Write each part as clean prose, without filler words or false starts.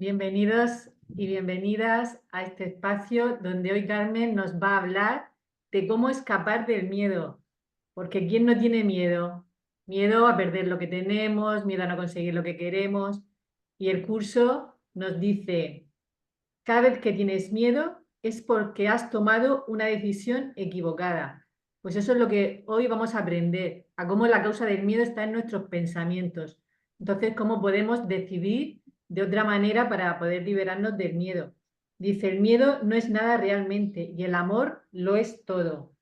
Bienvenidos y bienvenidas a este espacio donde hoy Carmen nos va a hablar de cómo escapar del miedo. Porque ¿quién no tiene miedo? Miedo a perder lo que tenemos, miedo a no conseguir lo que queremos. Y el curso nos dice, cada vez que tienes miedo es porque has tomado una decisión equivocada. Pues eso es lo que hoy vamos a aprender, a cómo la causa del miedo está en nuestros pensamientos. Entonces, cómo podemos decidir de otra manera para poder liberarnos del miedo. Dice, el miedo no es nada realmente y el amor lo es todo.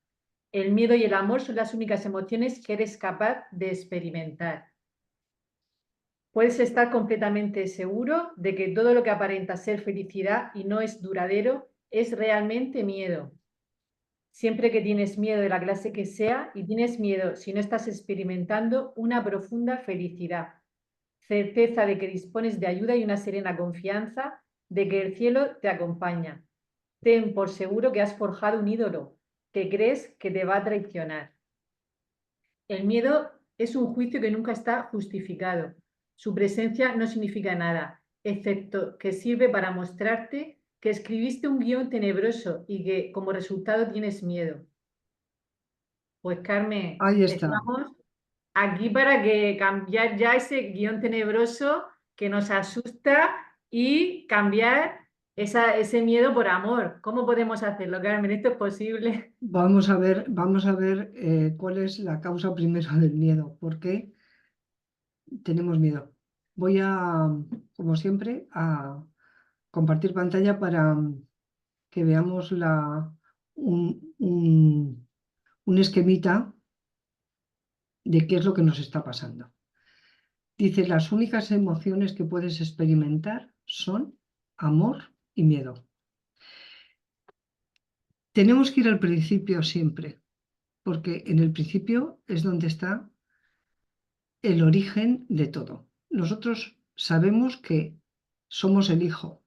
El miedo y el amor son las únicas emociones que eres capaz de experimentar. Puedes estar completamente seguro de que todo lo que aparenta ser felicidad y no es duradero es realmente miedo. Siempre que tienes miedo de la clase que sea y tienes miedo si no estás experimentando una profunda felicidad, certeza de que dispones de ayuda y una serena confianza de que el cielo te acompaña. Ten por seguro que has forjado un ídolo que crees que te va a traicionar. El miedo es un juicio que nunca está justificado. Su presencia no significa nada, excepto que sirve para mostrarte que escribiste un guión tenebroso y que como resultado tienes miedo. Pues Carmen, Ahí está. estamos aquí para que cambiar ya ese guión tenebroso que nos asusta y cambiar ese miedo por amor. ¿Cómo podemos hacerlo, Carmen? ¿Esto es posible? Vamos a ver cuál es la causa primero del miedo. ¿Por qué tenemos miedo? Voy a, como siempre, a compartir pantalla para que veamos un esquemita de qué es lo que nos está pasando. Dice, las únicas emociones que puedes experimentar son amor y miedo. Tenemos que ir al principio siempre, porque en el principio es donde está el origen de todo. Nosotros sabemos que somos el hijo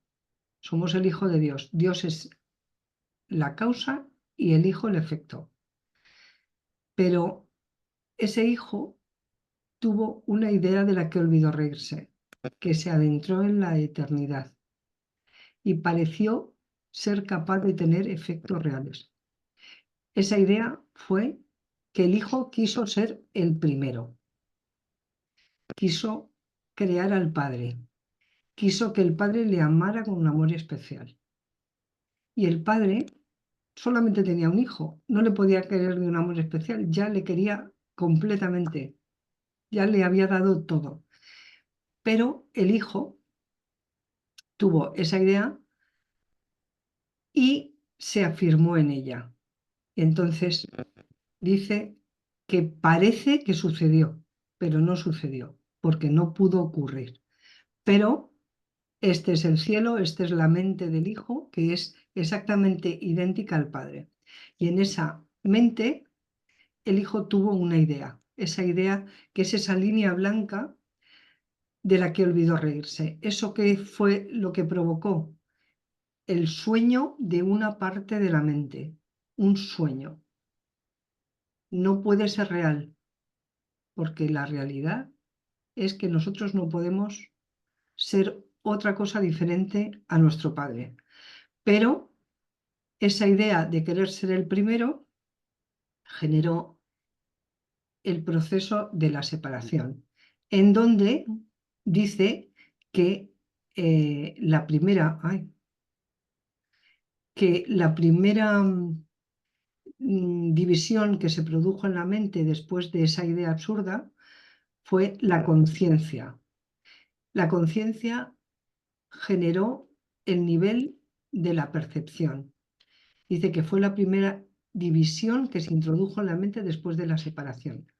de Dios. Dios es la causa y el hijo el efecto. Pero ese hijo tuvo una idea de la que olvidó reírse, que se adentró en la eternidad y pareció ser capaz de tener efectos reales. Esa idea fue que el hijo quiso ser el primero, quiso crear al padre, quiso que el padre le amara con un amor especial. Y el padre solamente tenía un hijo, no le podía querer de un amor especial, ya le quería completamente, ya le había dado todo. Pero el hijo tuvo esa idea y se afirmó en ella. Entonces dice que parece que sucedió, pero no sucedió, porque no pudo ocurrir. Pero este es el cielo, esta es la mente del hijo, que es exactamente idéntica al padre. Y en esa mente el hijo tuvo una idea, esa idea que es esa línea blanca de la que olvidó reírse. ¿Eso qué fue lo que provocó? El sueño de una parte de la mente, un sueño. No puede ser real, porque la realidad es que nosotros no podemos ser otra cosa diferente a nuestro padre. Pero esa idea de querer ser el primero generó el proceso de la separación, en donde dice que la primera, división que se produjo en la mente después de esa idea absurda fue la conciencia. La conciencia generó el nivel de la percepción. Dice que fue la primera división que se introdujo en la mente después de la separación,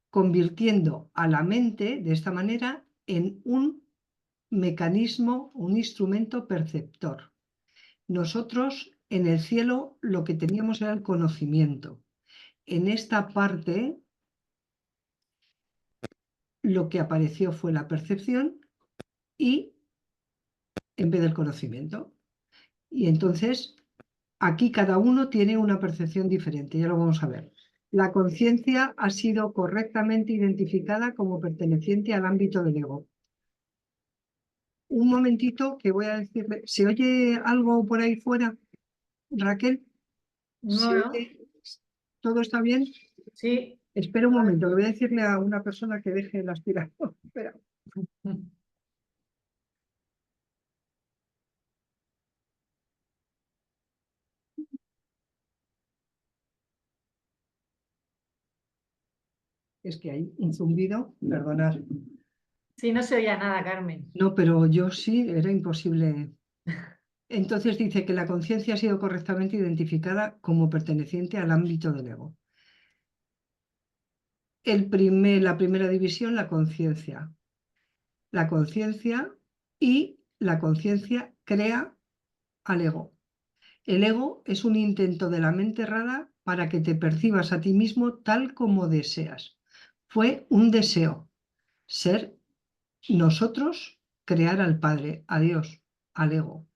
convirtiendo a la mente de esta manera en un mecanismo, un instrumento perceptor. Nosotros en el cielo lo que teníamos era el conocimiento. En esta parte lo que apareció fue la percepción y en vez del conocimiento. Y entonces aquí cada uno tiene una percepción diferente, ya lo vamos a ver. La conciencia ha sido correctamente identificada como perteneciente al ámbito del ego. un momentito que voy a decirle, ¿se oye algo por ahí fuera, Raquel? ¿Se No, oye? ¿Todo está bien? sí. Espera un momento, que voy a decirle a una persona que deje el aspirador. Espera. Es que hay un zumbido, perdonad. Sí, no se oía nada, Carmen. No, pero yo sí, era imposible. Entonces dice que la conciencia ha sido correctamente identificada como perteneciente al ámbito del ego. La primera división, la conciencia. La conciencia y la conciencia crea al ego. El ego es un intento de la mente errada para que te percibas a ti mismo tal como deseas. Fue un deseo, ser nosotros, crear al Padre, a Dios, al ego.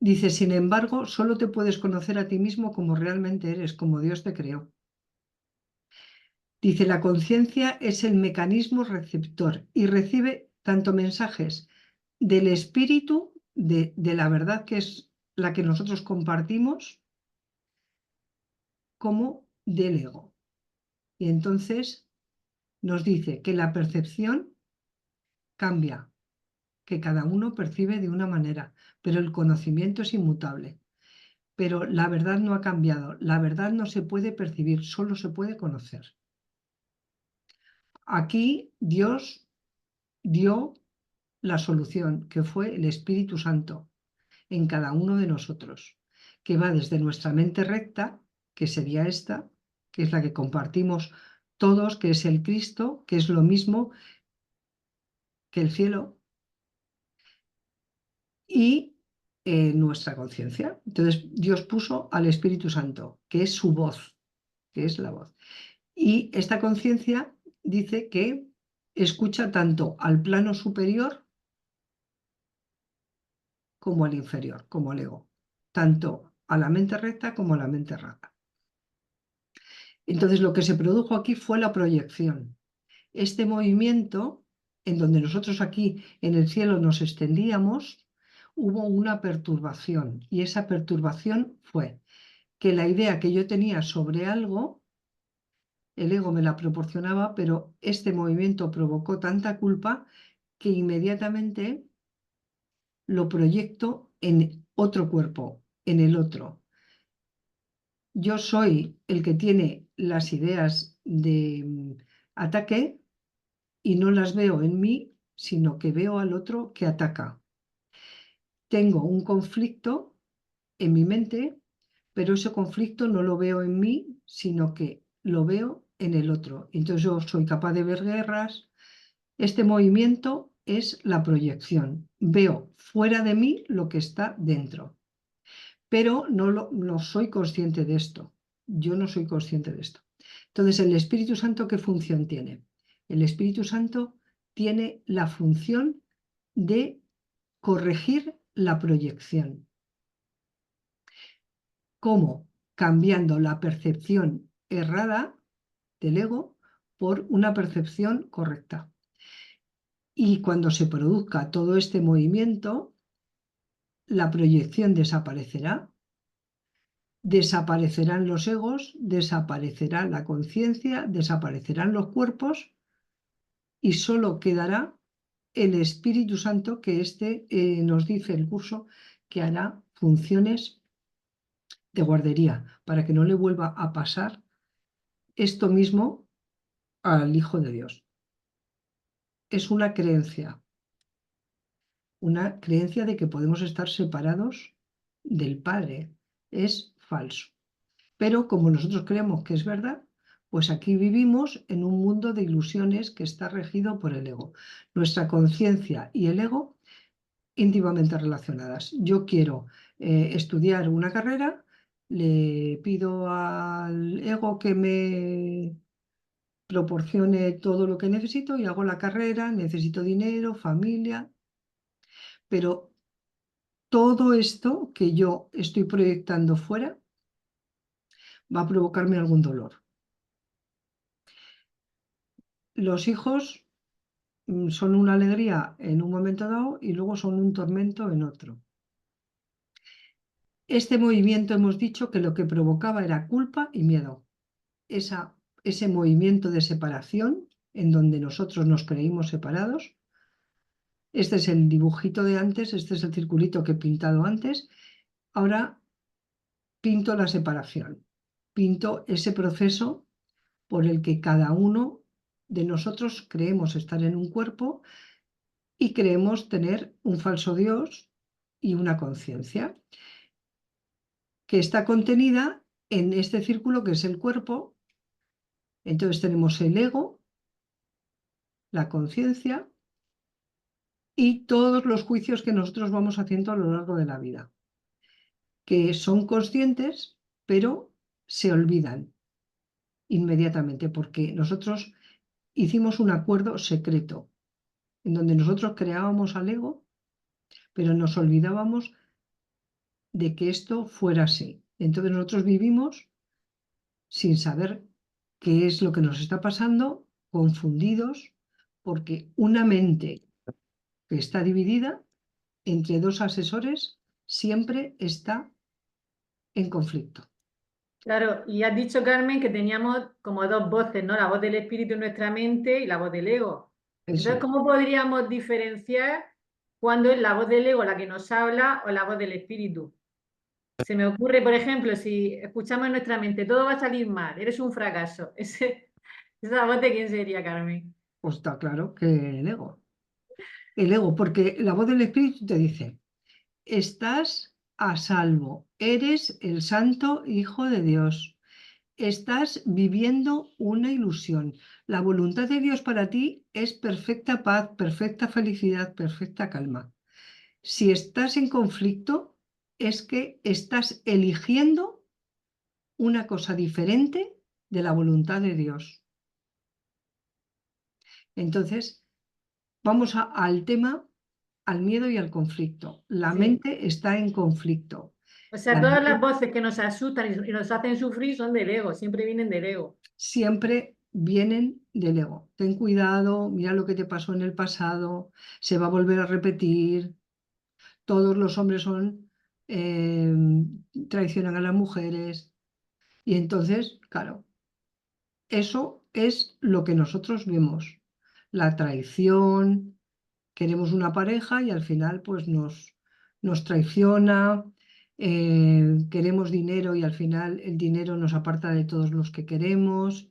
Dice, sin embargo, solo te puedes conocer a ti mismo como realmente eres, como Dios te creó. Dice, la conciencia es el mecanismo receptor y recibe tanto mensajes del espíritu, de la verdad que es la que nosotros compartimos, como del ego. Y entonces nos dice que la percepción cambia, que cada uno percibe de una manera, pero el conocimiento es inmutable. Pero la verdad no ha cambiado, la verdad no se puede percibir, solo se puede conocer. Aquí Dios dio la solución, que fue el Espíritu Santo en cada uno de nosotros, que va desde nuestra mente recta, que sería esta, que es la que compartimos todos, que es el Cristo, que es lo mismo que el cielo, y nuestra conciencia. Entonces Dios puso al Espíritu Santo, que es su voz, que es la voz. Y esta conciencia dice que escucha tanto al plano superior como al inferior, como al ego, tanto a la mente recta como a la mente errada. Entonces lo que se produjo aquí fue la proyección. Este movimiento, en donde nosotros aquí en el cielo nos extendíamos, hubo una perturbación y esa perturbación fue que la idea que yo tenía sobre algo, el ego me la proporcionaba, pero este movimiento provocó tanta culpa que inmediatamente lo proyecto en otro cuerpo, en el otro. Yo soy el que tiene las ideas de ataque y no las veo en mí, sino que veo al otro que ataca. Tengo un conflicto en mi mente, pero ese conflicto no lo veo en mí, sino que lo veo en el otro. Entonces yo soy capaz de ver guerras. Este movimiento es la proyección. Veo fuera de mí lo que está dentro, pero no soy consciente de esto. Yo no soy consciente de esto. Entonces, ¿el Espíritu Santo qué función tiene? El Espíritu Santo tiene la función de corregir la proyección. ¿Cómo? Cambiando la percepción errada del ego por una percepción correcta. Y cuando se produzca todo este movimiento, la proyección desaparecerá, desaparecerán los egos, desaparecerá la conciencia, desaparecerán los cuerpos y solo quedará el Espíritu Santo, que nos dice el curso que hará funciones de guardería para que no le vuelva a pasar esto mismo al Hijo de Dios. Es una creencia de que podemos estar separados del Padre. Es falso. Pero como nosotros creemos que es verdad, pues aquí vivimos en un mundo de ilusiones que está regido por el ego. Nuestra conciencia y el ego íntimamente relacionadas. Yo quiero estudiar una carrera, le pido al ego que me proporcione todo lo que necesito y hago la carrera, necesito dinero, familia, pero todo esto que yo estoy proyectando fuera va a provocarme algún dolor. Los hijos son una alegría en un momento dado y luego son un tormento en otro. Este movimiento hemos dicho que lo que provocaba era culpa y miedo. Ese movimiento de separación en donde nosotros nos creímos separados. Este es el dibujito de antes, este es el circulito que he pintado antes. Ahora pinto la separación, pinto ese proceso por el que cada uno de nosotros creemos estar en un cuerpo y creemos tener un falso Dios y una conciencia que está contenida en este círculo que es el cuerpo. Entonces tenemos el ego, la conciencia y todos los juicios que nosotros vamos haciendo a lo largo de la vida, que son conscientes, pero se olvidan inmediatamente porque nosotros hicimos un acuerdo secreto en donde nosotros creábamos al ego, pero nos olvidábamos de que esto fuera así. Entonces nosotros vivimos sin saber qué es lo que nos está pasando, confundidos, porque una mente que está dividida entre dos asesores siempre está en conflicto. Claro, y has dicho, Carmen, que teníamos como dos voces, ¿no? La voz del espíritu en nuestra mente y la voz del ego. Eso Entonces, es. ¿cómo podríamos diferenciar cuándo es la voz del ego la que nos habla o la voz del espíritu? Se me ocurre, por ejemplo, si escuchamos en nuestra mente, todo va a salir mal, eres un fracaso. ¿Esa voz de quién sería, Carmen? Pues está claro que el ego. El ego, porque la voz del espíritu te dice, estás a salvo, eres el santo hijo de Dios. Estás viviendo una ilusión. La voluntad de Dios para ti es perfecta paz, perfecta felicidad, perfecta calma. Si estás en conflicto, es que estás eligiendo una cosa diferente de la voluntad de Dios. Entonces, al tema, al miedo y al conflicto. La Sí. mente está en conflicto. O sea, La todas las mente voces que nos asustan y nos hacen sufrir son del ego, siempre vienen del ego. siempre vienen del ego. Ten cuidado, mira lo que te pasó en el pasado, se va a volver a repetir. Todos los hombres eh, traicionan a las mujeres. Y entonces, claro, eso es lo que nosotros vemos. La traición, queremos una pareja y al final pues nos traiciona, queremos dinero y al final el dinero nos aparta de todos los que queremos,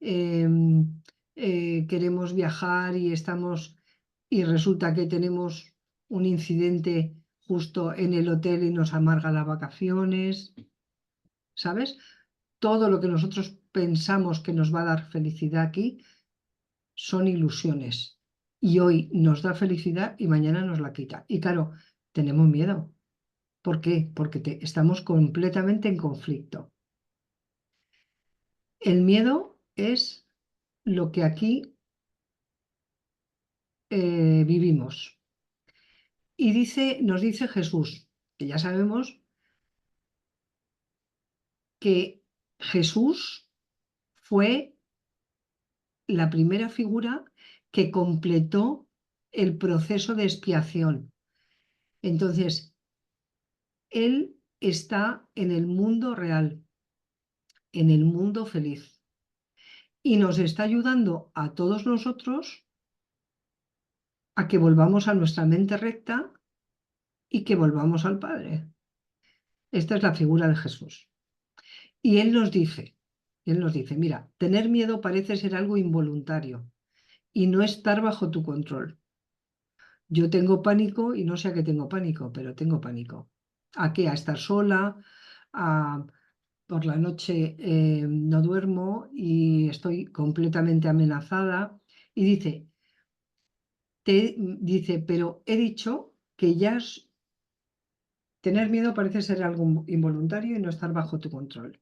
em, queremos viajar y resulta que tenemos un incidente justo en el hotel y nos amarga las vacaciones, ¿sabes? Todo lo que nosotros pensamos que nos va a dar felicidad aquí son ilusiones. Y hoy nos da felicidad y mañana nos la quita. Y claro, tenemos miedo. ¿Por qué? Porque estamos completamente en conflicto. El miedo es lo que aquí vivimos. Y nos dice Jesús, que ya sabemos que Jesús fue la primera figura que completó el proceso de expiación. Entonces, Él está en el mundo real, en el mundo feliz, y nos está ayudando a todos nosotros a que volvamos a nuestra mente recta y que volvamos al Padre. Esta es la figura de Jesús. Y Él nos dice, mira, tener miedo parece ser algo involuntario y no estar bajo tu control. Yo tengo pánico y no sé a qué tengo pánico, pero tengo pánico. ¿A qué? A estar sola, a por la noche no duermo y estoy completamente amenazada. Y dice, pero he dicho que tener miedo parece ser algo involuntario y no estar bajo tu control.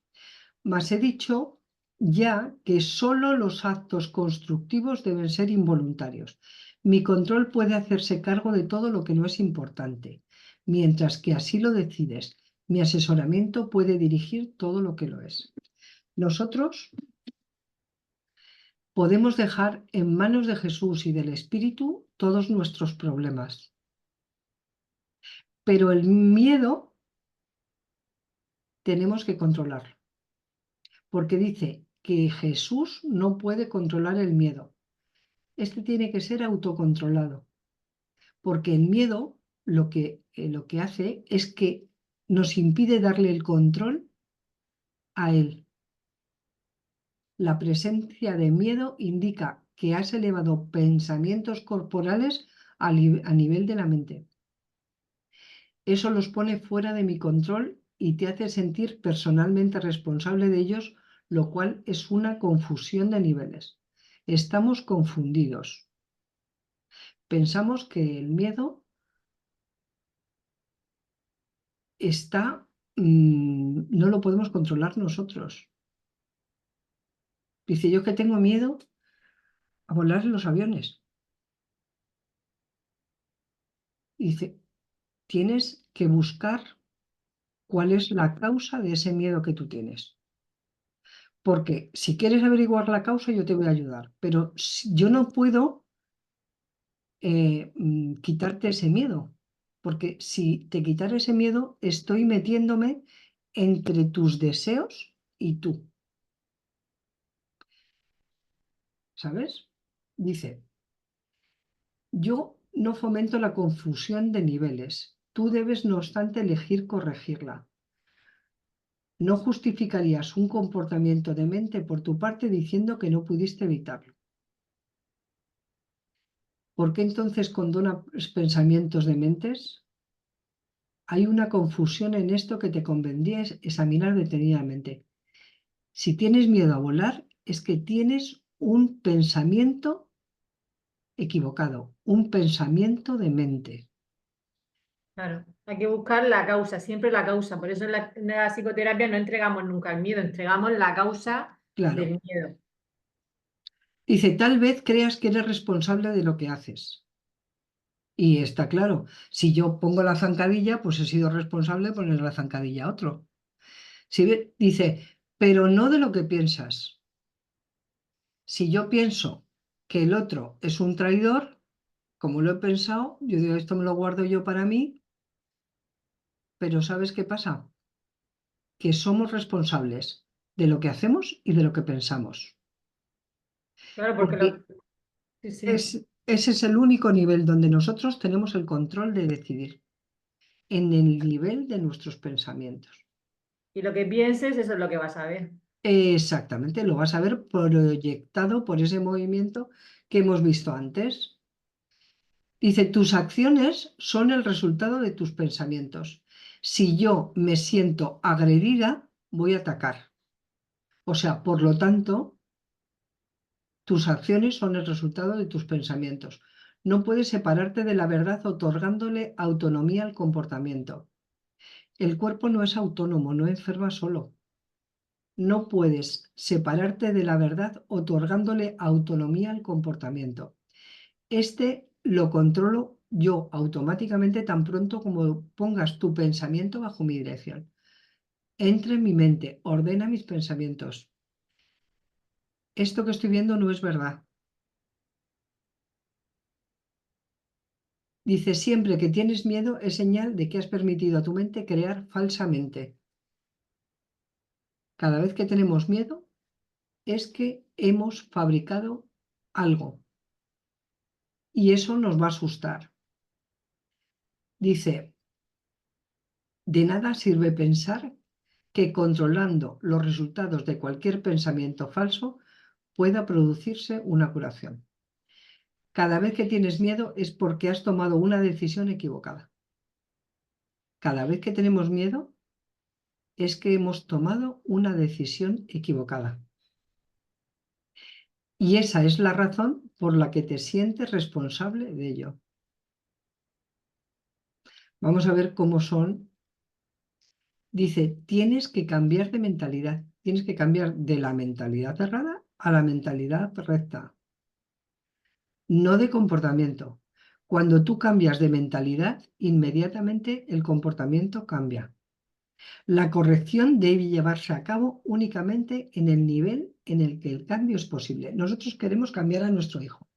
Mas he dicho ya que solo los actos constructivos deben ser involuntarios. Mi control puede hacerse cargo de todo lo que no es importante, mientras que así lo decides. Mi asesoramiento puede dirigir todo lo que lo es. Nosotros podemos dejar en manos de Jesús y del Espíritu todos nuestros problemas. Pero el miedo tenemos que controlarlo, porque dice que Jesús no puede controlar el miedo. Este tiene que ser autocontrolado, porque el miedo lo que hace es que nos impide darle el control a él. La presencia de miedo indica que has elevado pensamientos corporales a nivel de la mente. Eso los pone fuera de mi control y te hace sentir personalmente responsable de ellos, lo cual es una confusión de niveles. Estamos confundidos. Pensamos que el miedo no lo podemos controlar nosotros. Dice, yo que tengo miedo a volar en los aviones. Dice, tienes que buscar cuál es la causa de ese miedo que tú tienes. Porque si quieres averiguar la causa, yo te voy a ayudar. Pero yo no puedo quitarte ese miedo. Porque si te quitara ese miedo, estoy metiéndome entre tus deseos y tú. ¿Sabes? Dice, yo no fomento la confusión de niveles. Tú debes, no obstante, elegir corregirla. No justificarías un comportamiento demente por tu parte diciendo que no pudiste evitarlo. ¿Por qué entonces condonas pensamientos dementes? Hay una confusión en esto que te convendría examinar detenidamente. Si tienes miedo a volar, es que tienes un pensamiento equivocado, un pensamiento demente. Claro, hay que buscar la causa, siempre la causa. Por eso en la psicoterapia no entregamos nunca el miedo, entregamos la causa Claro. del miedo. Dice, tal vez creas que eres responsable de lo que haces. Y está claro, si yo pongo la zancadilla, pues he sido responsable de poner la zancadilla a otro. Dice, pero no de lo que piensas. Si yo pienso que el otro es un traidor, como lo he pensado, yo digo, esto me lo guardo yo para mí, pero ¿sabes qué pasa? Que somos responsables de lo que hacemos y de lo que pensamos. Claro, porque Porque sí, sí. ese es el único nivel donde nosotros tenemos el control de decidir, en el nivel de nuestros pensamientos. Y lo que pienses, eso es lo que vas a ver. Exactamente, lo vas a ver proyectado por ese movimiento que hemos visto antes. Dice, tus acciones son el resultado de tus pensamientos. Si yo me siento agredida, voy a atacar. O sea, por lo tanto, tus acciones son el resultado de tus pensamientos. No puedes separarte de la verdad otorgándole autonomía al comportamiento. El cuerpo no es autónomo, no enferma solo. No puedes separarte de la verdad otorgándole autonomía al comportamiento. Este lo controlo yo automáticamente tan pronto como pongas tu pensamiento bajo mi dirección. Entra en mi mente, ordena mis pensamientos. Esto que estoy viendo no es verdad. Dice, siempre que tienes miedo es señal de que has permitido a tu mente crear falsamente. Cada vez que tenemos miedo es que hemos fabricado algo y eso nos va a asustar. Dice, de nada sirve pensar que controlando los resultados de cualquier pensamiento falso pueda producirse una curación. Cada vez que tienes miedo es porque has tomado una decisión equivocada. Cada vez que tenemos miedo es que hemos tomado una decisión equivocada. Y esa es la razón por la que te sientes responsable de ello. Vamos a ver cómo son. Dice, tienes que cambiar de mentalidad. Tienes que cambiar de la mentalidad cerrada a la mentalidad recta, no de comportamiento. Cuando tú cambias de mentalidad, inmediatamente el comportamiento cambia. La corrección debe llevarse a cabo únicamente en el nivel en el que el cambio es posible. Nosotros queremos cambiar a nuestro hijo.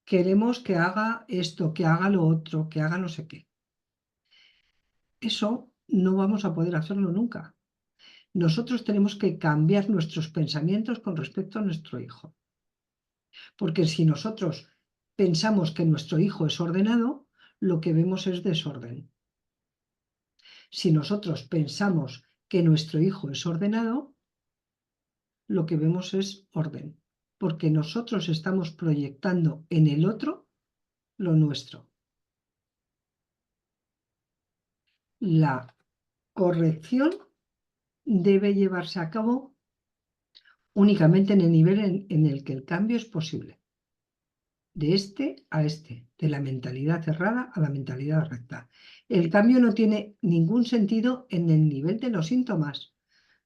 Queremos que haga esto, que haga lo otro, que haga no sé qué. Eso no vamos a poder hacerlo nunca. Nosotros tenemos que cambiar nuestros pensamientos con respecto a nuestro hijo. Porque si nosotros pensamos que nuestro hijo es ordenado, lo que vemos es desorden. Si nosotros pensamos que nuestro hijo es ordenado, lo que vemos es orden, porque nosotros estamos proyectando en el otro lo nuestro. La corrección debe llevarse a cabo únicamente en el nivel en el que el cambio es posible, de este a este, de la mentalidad cerrada a la mentalidad recta. El cambio no tiene ningún sentido en el nivel de los síntomas.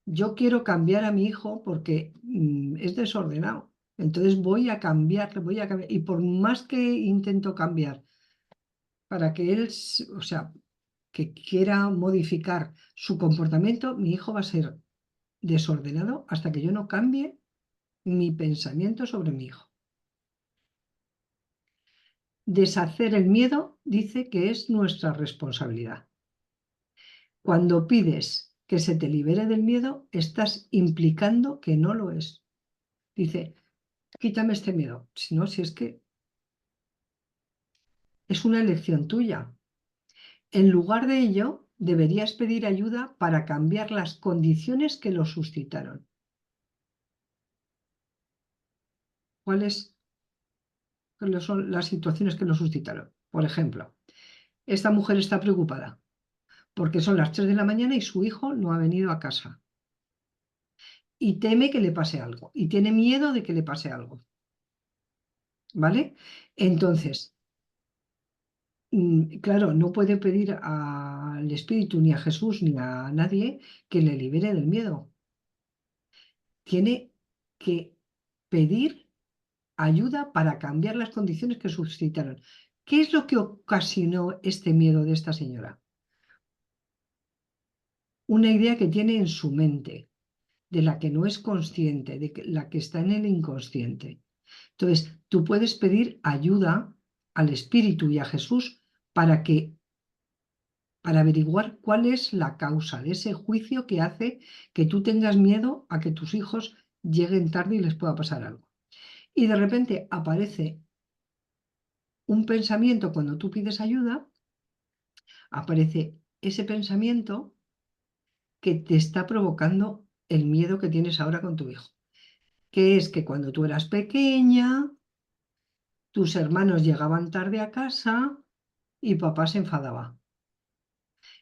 Yo quiero cambiar a mi hijo porque es desordenado. Entonces voy a cambiarle, voy a cambiar. Y por más que intento cambiar para que él, o sea, que quiera modificar su comportamiento, mi hijo va a ser desordenado hasta que yo no cambie mi pensamiento sobre mi hijo. Deshacer el miedo dice que es nuestra responsabilidad. Cuando pides que se te libere del miedo, estás implicando que no lo es. Dice, quítame este miedo. Si no, si es que es una elección tuya. En lugar de ello, deberías pedir ayuda para cambiar las condiciones que lo suscitaron. ¿Cuáles son las situaciones que lo suscitaron? Por ejemplo, esta mujer está preocupada porque son las 3 de la mañana y su hijo no ha venido a casa y teme que le pase algo y tiene miedo de que le pase algo. ¿Vale? Entonces, claro, no puede pedir al Espíritu ni a Jesús ni a nadie que le libere del miedo. Tiene que pedir ayuda para cambiar las condiciones que suscitaron. ¿Qué es lo que ocasionó este miedo de esta señora? Una idea que tiene en su mente, de la que no es consciente, la que está en el inconsciente. Entonces, tú puedes pedir ayuda al Espíritu y a Jesús para para averiguar cuál es la causa de ese juicio que hace que tú tengas miedo a que tus hijos lleguen tarde y les pueda pasar algo. Y de repente aparece un pensamiento cuando tú pides ayuda, aparece ese pensamiento que te está provocando el miedo que tienes ahora con tu hijo, que es que cuando tú eras pequeña, tus hermanos llegaban tarde a casa y papá se enfadaba.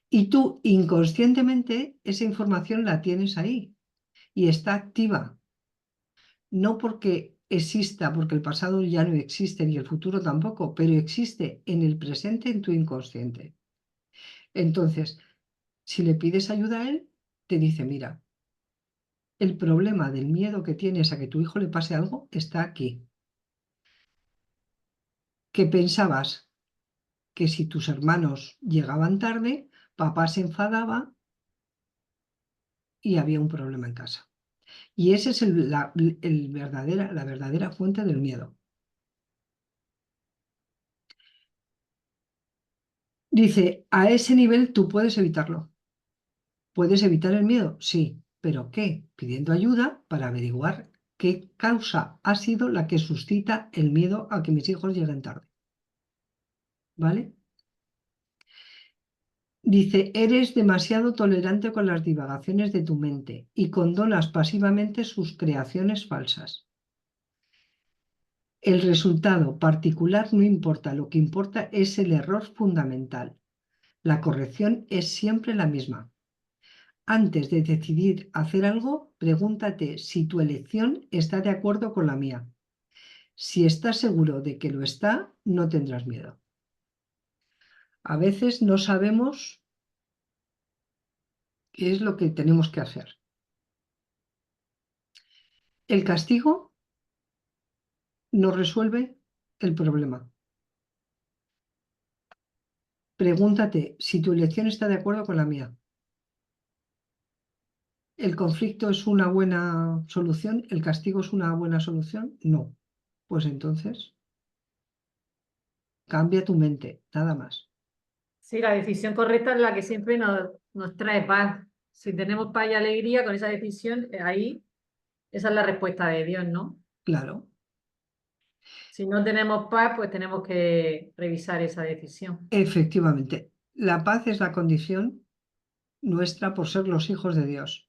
Y tú inconscientemente esa información la tienes ahí y está activa, no porque exista, porque el pasado ya no existe ni el futuro tampoco, pero existe en el presente en tu inconsciente. Entonces, si le pides ayuda a él, te dice, mira, el problema del miedo que tienes a que tu hijo le pase algo está aquí. Que pensabas que si tus hermanos llegaban tarde, papá se enfadaba y había un problema en casa. Y esa es la verdadera fuente del miedo. Dice, a ese nivel tú puedes evitarlo. ¿Puedes evitar el miedo? Sí, pero ¿qué? Pidiendo ayuda para averiguar qué causa ha sido la que suscita el miedo a que mis hijos lleguen tarde. ¿Vale? Dice, eres demasiado tolerante con las divagaciones de tu mente y condonas pasivamente sus creaciones falsas. El resultado particular no importa, lo que importa es el error fundamental. La corrección es siempre la misma. Antes de decidir hacer algo, pregúntate si tu elección está de acuerdo con la mía. Si estás seguro de que lo está, no tendrás miedo. A veces no sabemos qué es lo que tenemos que hacer. El castigo no resuelve el problema. Pregúntate si tu elección está de acuerdo con la mía. ¿El conflicto es una buena solución? ¿El castigo es una buena solución? No. Pues entonces, cambia tu mente, nada más. Sí, la decisión correcta es la que siempre nos trae paz. Si tenemos paz y alegría con esa decisión, ahí, esa es la respuesta de Dios, ¿no? Claro, Si no tenemos paz, pues tenemos que revisar esa decisión. efectivamente. La paz es la condición nuestra por ser los hijos de Dios.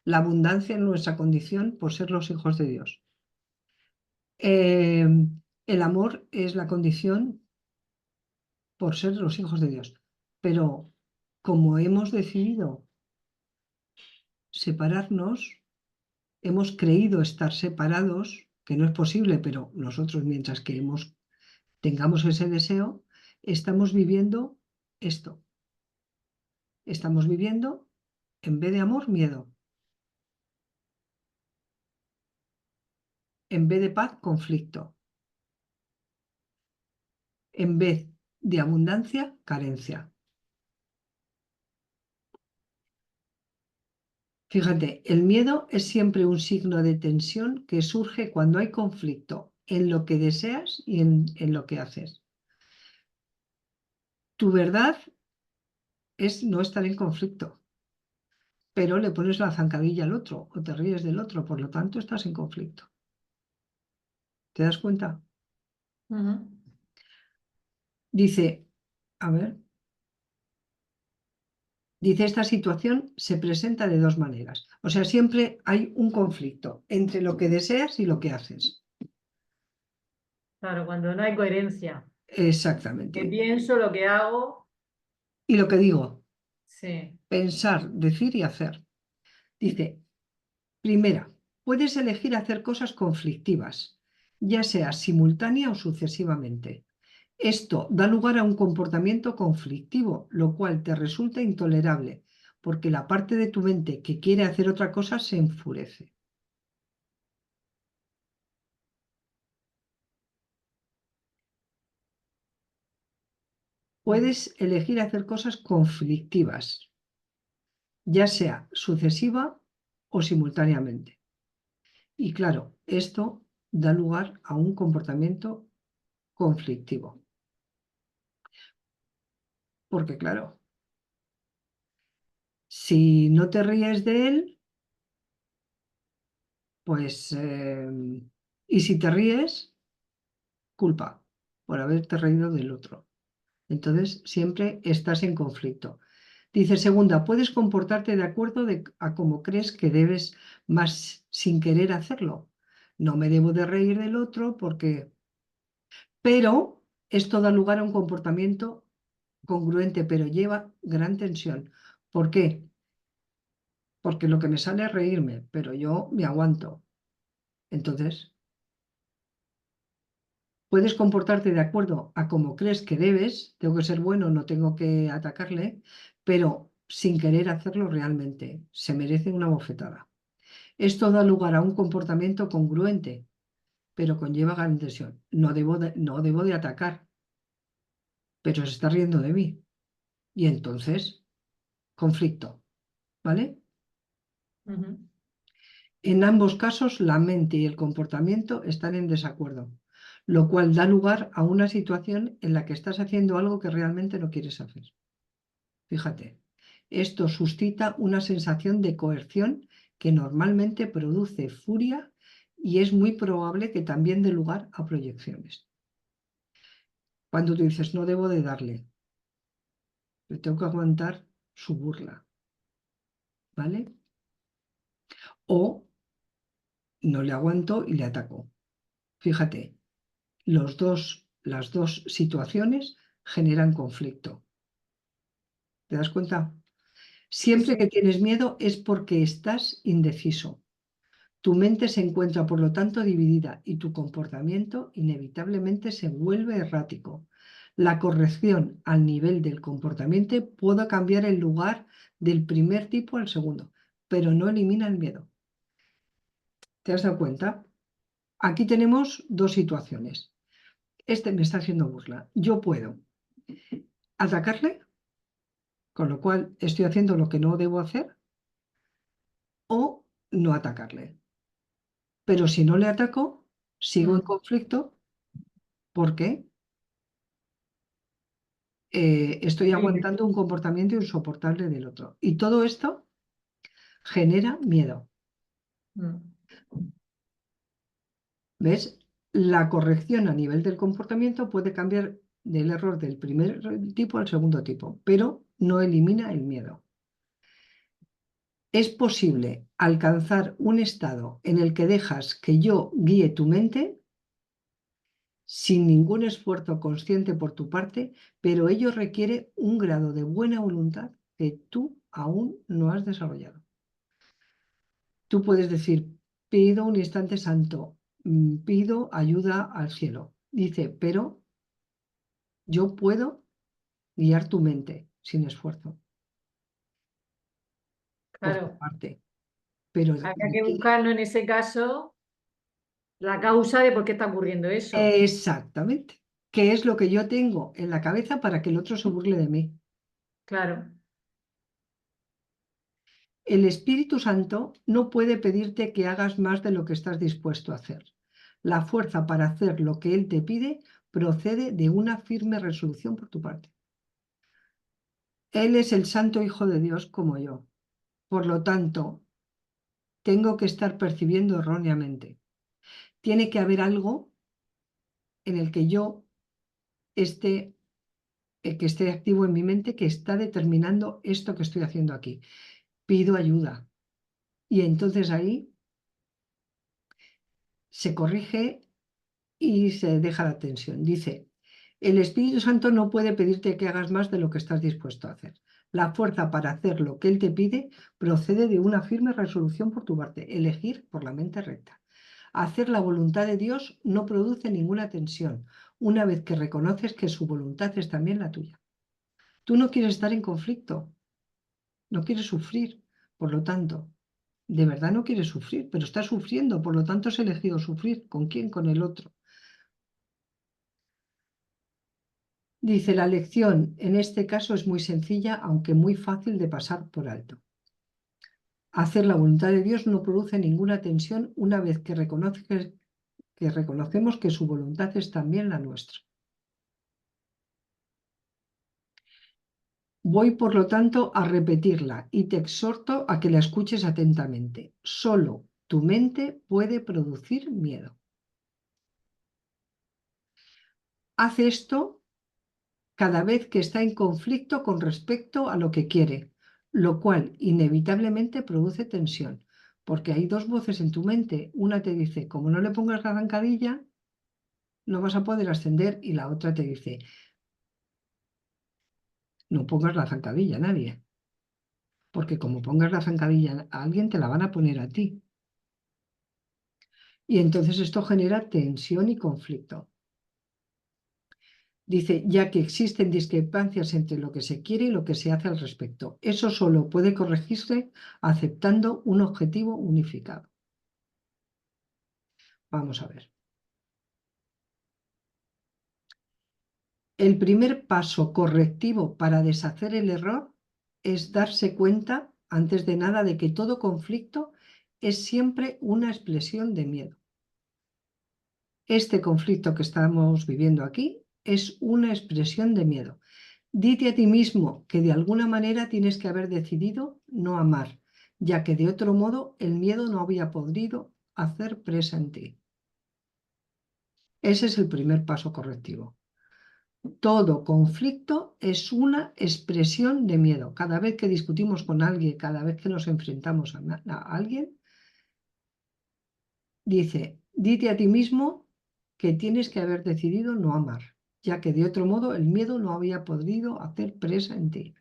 La abundancia es nuestra condición por ser los hijos de Dios. Eh, el amor es la condición por ser los hijos de Dios. Pero como hemos decidido separarnos, hemos creído estar separados, que no es posible, pero nosotros mientras que tengamos ese deseo, estamos viviendo esto. Estamos viviendo, en vez de amor, miedo. En vez de paz, conflicto. En vez de abundancia, carencia. Fíjate, el miedo es siempre un signo de tensión que surge cuando hay conflicto en lo que deseas y en lo que haces. Tu verdad es no estar en conflicto, pero le pones la zancadilla al otro o te ríes del otro, por lo tanto estás en conflicto. ¿Te das cuenta? Ujú. Dice, a ver, dice, esta situación se presenta de dos maneras. O sea, siempre hay un conflicto entre lo que deseas y lo que haces. Claro, cuando no hay coherencia, Exactamente. que pienso, lo que hago, Y lo que digo, sí. pensar, decir y hacer. Dice, primera, puedes elegir hacer cosas conflictivas, ya sea simultánea o sucesivamente. Esto da lugar a un comportamiento conflictivo, lo cual te resulta intolerable, porque la parte de tu mente que quiere hacer otra cosa se enfurece. Ujú. Puedes elegir hacer cosas conflictivas, ya sea sucesiva o simultáneamente. Y claro, esto da lugar a un comportamiento conflictivo, porque claro, si no te ríes de él, pues, y si te ríes, culpa por haberte reído del otro. Entonces, siempre estás en conflicto. Dice, segunda, puedes comportarte de acuerdo a cómo crees que debes, más sin querer hacerlo. No me debo de reír del otro porque... Pero esto da lugar a un comportamiento congruente, pero lleva gran tensión. ¿Por qué? Porque lo que me sale es reírme, pero yo me aguanto. Entonces, puedes comportarte de acuerdo a cómo crees que debes, tengo que ser bueno, no tengo que atacarle, pero sin querer hacerlo realmente. Se merece una bofetada. Esto da lugar a un comportamiento congruente, pero conlleva gran tensión. No debo de atacar, pero se está riendo de mí. Y entonces, conflicto, ¿vale? Ujú. En ambos casos, la mente y el comportamiento están en desacuerdo, lo cual da lugar a una situación en la que estás haciendo algo que realmente no quieres hacer. Fíjate, esto suscita una sensación de coerción que normalmente produce furia y es muy probable que también dé lugar a proyecciones. Cuando tú dices, no debo de darle, le tengo que aguantar su burla, ¿vale? O no le aguanto y le ataco. Fíjate, las dos situaciones generan conflicto. ¿Te das cuenta? Sí, Siempre sí. que tienes miedo es porque estás indeciso. Tu mente se encuentra, por lo tanto, dividida y tu comportamiento inevitablemente se vuelve errático. La corrección al nivel del comportamiento puede cambiar el lugar del primer tipo al segundo, pero no elimina el miedo. ¿Te has dado cuenta? Aquí tenemos dos situaciones. Este me está haciendo burla. Yo puedo atacarle, con lo cual estoy haciendo lo que no debo hacer, o no atacarle. Pero si no le ataco, sigo en Mm, conflicto porque estoy sí, aguantando un comportamiento insoportable del otro. Y todo esto genera miedo. mm, ¿Ves? La corrección a nivel del comportamiento puede cambiar del error del primer tipo al segundo tipo, pero no elimina el miedo. Es posible alcanzar un estado en el que dejas que yo guíe tu mente sin ningún esfuerzo consciente por tu parte, pero ello requiere un grado de buena voluntad que tú aún no has desarrollado. Tú puedes decir, pido un instante santo, pido ayuda al cielo. Dice, pero yo puedo guiar tu mente sin esfuerzo por tu claro. parte, pero Habría que requiere buscarlo en ese caso, la causa de por qué está ocurriendo eso. exactamente qué es lo que yo tengo en la cabeza para que el otro se burle de mí. Claro, El Espíritu Santo no puede pedirte que hagas más de lo que estás dispuesto a hacer. La fuerza para hacer lo que Él te pide procede de una firme resolución por tu parte. Él es el Santo Hijo de Dios como yo. Por lo tanto, tengo que estar percibiendo erróneamente. Tiene que haber algo en el que yo esté, que esté activo en mi mente que está determinando esto que estoy haciendo aquí. Pido ayuda. Y entonces ahí se corrige y se deja la tensión. Dice, el Espíritu Santo no puede pedirte que hagas más de lo que estás dispuesto a hacer. La fuerza para hacer lo que Él te pide procede de una firme resolución por tu parte, elegir por la mente recta. Hacer la voluntad de Dios no produce ninguna tensión, una vez que reconoces que su voluntad es también la tuya. Tú no quieres estar en conflicto, no quieres sufrir, por lo tanto, de verdad no quieres sufrir, pero estás sufriendo, por lo tanto has elegido sufrir. ¿Con quién? Con el otro. Dice, la lección en este caso es muy sencilla, aunque muy fácil de pasar por alto. Hacer la voluntad de Dios no produce ninguna tensión una vez que reconocemos que su voluntad es también la nuestra. Voy, por lo tanto, a repetirla y te exhorto a que la escuches atentamente. Solo tu mente puede producir miedo. Haz esto cada vez que está en conflicto con respecto a lo que quiere, lo cual inevitablemente produce tensión, porque hay dos voces en tu mente. Una te dice, como no le pongas la zancadilla, no vas a poder ascender, y la otra te dice, no pongas la zancadilla a nadie, porque como pongas la zancadilla a alguien, te la van a poner a ti. Y entonces esto genera tensión y conflicto. Dice, ya que existen discrepancias entre lo que se quiere y lo que se hace al respecto. Eso solo puede corregirse aceptando un objetivo unificado. Vamos a ver. El primer paso correctivo para deshacer el error es darse cuenta, antes de nada, de que todo conflicto es siempre una expresión de miedo. Este conflicto que estamos viviendo aquí es una expresión de miedo. Dite a ti mismo que de alguna manera tienes que haber decidido no amar, ya que de otro modo el miedo no había podido hacer presa en ti. Ese es el primer paso correctivo. Todo conflicto es una expresión de miedo. Cada vez que discutimos con alguien, cada vez que nos enfrentamos a alguien, dice, dite a ti mismo que tienes que haber decidido no amar, ya que de otro modo el miedo no había podido hacer presa en ti.